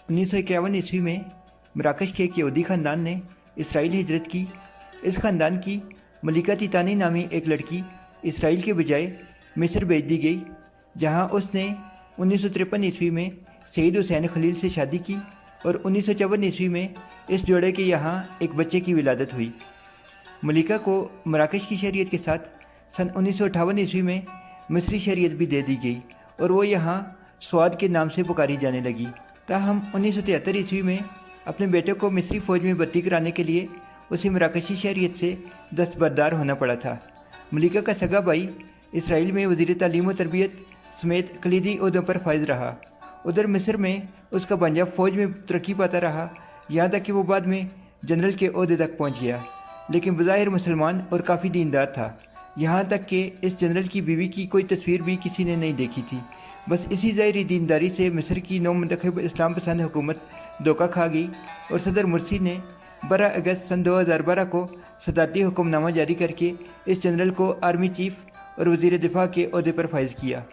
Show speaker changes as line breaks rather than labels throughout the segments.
1951 ईस्वी में मराकश के एक यहूदी ख़ानदान ने इसराइल हिजरत की। इस ख़ानदान की मलिका तितानी नामी एक लड़की इसराइल के बजाय मिस्र भेज दी गई, जहां उसने 1953 ईस्वी में सईद हुसैन खलील से शादी की और 1954 ईस्वी में इस जोड़े के यहाँ एक बच्चे की विलादत हुई। मलिका को मराकश की शरीयत के साथ सन 1958 ईस्वी में मिस्री शरीयत भी दे दी गई और वो यहाँ स्वाद के नाम से पुकारी जाने लगी। ताहम 1973 ईस्वी में अपने बेटे को मिस्री फ़ौज में भर्ती कराने के लिए उसे मराकशी शरीयत से दस्तबरदार होना पड़ा था। मलिका का सगा भाई इसराइल में वज़ीर तालीम व तरबियत समेत कलीदी ओहदों पर फाइज रहा। उधर मिस्र में उसका भांजा फ़ौज में तरक्की पाता रहा, यहाँ तक कि वो बाद में जनरल के ओहदे तक पहुँच गया, लेकिन बज़ाहिर मुसलमान और काफ़ी दीनदार था। यहाँ तक कि इस जनरल की बीवी की कोई तस्वीर भी किसी ने नहीं देखी थी। बस इसी ज़ाहिरी दीनदारी से मिस्र की नौमंतखब इस्लाम पसंद हुकूमत धोखा खा गई और सदर मुर्सी ने 12 अगस्त सन 2012 को सदारती हुक्मनामा जारी करके इस जनरल को आर्मी चीफ और वज़ीर दिफा के ओहदे पर फाइज किया।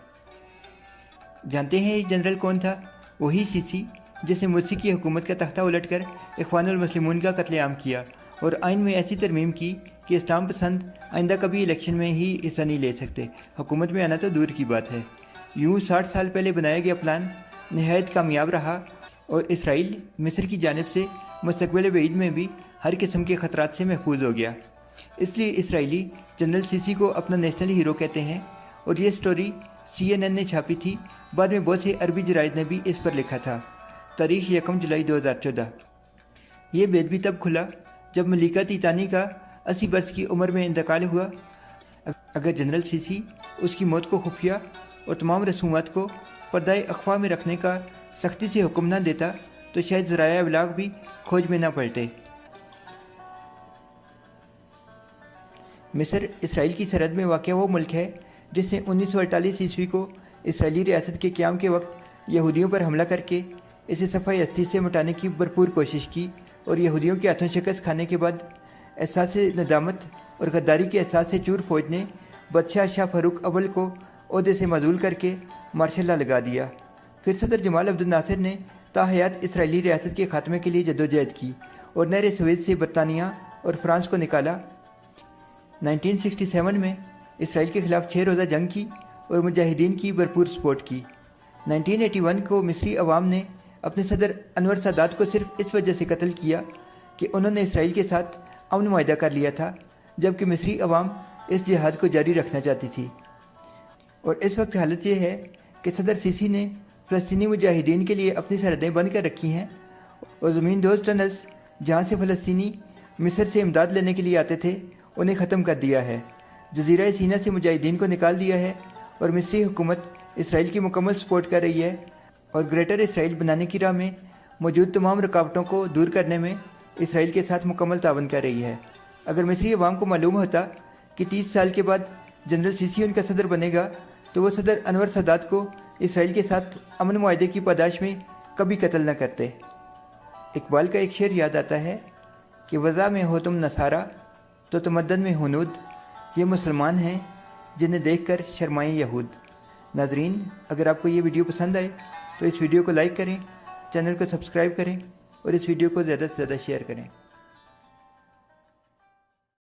जानते हैं ये जनरल कौन था? वही सीसी जिसने मुर्सी की हुकूमत का तख्ता उलटकर इख्वानुल मुस्लिमून का कत्लेआम किया और आइन में ऐसी तरमीम की कि इस्लाम पसंद आइंदा कभी इलेक्शन में ही हिस्सा नहीं ले सकते, हुकूमत में आना तो दूर की बात है। यूँ 60 साल पहले बनाया गया प्लान नहायत कामयाब रहा और इसराइल मिस्र की जानिब से मुस्तक़बिल बईद में भी हर किस्म के ख़तरात से महफूज हो गया। इसलिए इसराइली जनरल सीसी को अपना नेशनल हीरो कहते हैं और ये स्टोरी CNN ने छापी थी। बाद में बहुत से अरबी जराइद ने भी इस पर लिखा था। तारीख़ 1 जुलाई 2014। ये भेद भी तब खुला जब मलिका तितानी का 80 वर्ष की उम्र में इंतकाल हुआ। अगर जनरल सीसी उसकी मौत को खुफिया और तमाम रसूमात को पर्दाए अखफा में रखने का सख्ती से हुक्म न देता तो शायद ज़राया इबलाग भी खोज में न पलटे। मिस्र इसराइल की सरहद में वाक़ वो मुल्क है जिसने 1948 ईस्वी को इसराइली रियासत के क़याम के वक्त यहूदियों पर हमला करके इसे सफ़ाई हस्ती से मिटाने की भरपूर कोशिश की और यहूदियों के हाथों शिकस्त खाने के बाद एहसास नदामत और गद्दारी के एहसास से चूर फ़ौज ने बादशाह शाह फ़ारूक अव्वल को ओहदे से माजूल करके मार्शल लॉ लगा दिया। फिर सदर जमाल अब्दुल नासिर ने ताहयात इसराइली रियासत के खात्मे के लिए जद्दोजहद की और नहर सुएज़ से बरतानिया और फ्रांस को निकाला। 1967 में इसराइल के ख़िलाफ़ 6 रोज़ा जंग की और मुजाहिदीन की भरपूर सपोर्ट की। 1981 को मिस्री अवाम ने अपने सदर अनवर सादात को सिर्फ इस वजह से कत्ल किया कि उन्होंने इसराइल के साथ अमन मुआहदा कर लिया था, जबकि मिस्री अवाम इस जिहाद को जारी रखना चाहती थी। और इस वक्त हालत यह है कि सदर सीसी ने फ़लस्तीनी मुजाहिदीन के लिए अपनी सरहदें बंद कर रखी हैं और ज़मीन दोज़ टनल्स जहाँ से फ़लस्तीनी मिस्र से इमदाद लेने के लिए आते थे उन्हें ख़त्म कर दिया है। जज़ीरा सीना से मुजाहिदीन को निकाल दिया है और मिस्री हुकूमत इसराइल की मुकम्मल सपोर्ट कर रही है और ग्रेटर इसराइल बनाने की राह में मौजूद तमाम रुकावटों को दूर करने में इसराइल के साथ मुकम्मल तावन कर रही है। अगर मिस्री अवाम को मालूम होता कि 30 साल के बाद जनरल सीसी उनका सदर बनेगा तो वो सदर अनवर सादात को इसराइल के साथ अमन मुआहदे की पादाश में कभी कत्ल न करते। इकबाल का एक शेर याद आता है कि वज़ा में हो तुम नसारा तो तमद्दन में हुनूद, ये मुसलमान हैं जिन्हें देखकर शर्माएं यहूद। नाज़रीन, अगर आपको ये वीडियो पसंद आए तो इस वीडियो को लाइक करें, चैनल को सब्सक्राइब करें और इस वीडियो को ज़्यादा से ज़्यादा शेयर करें।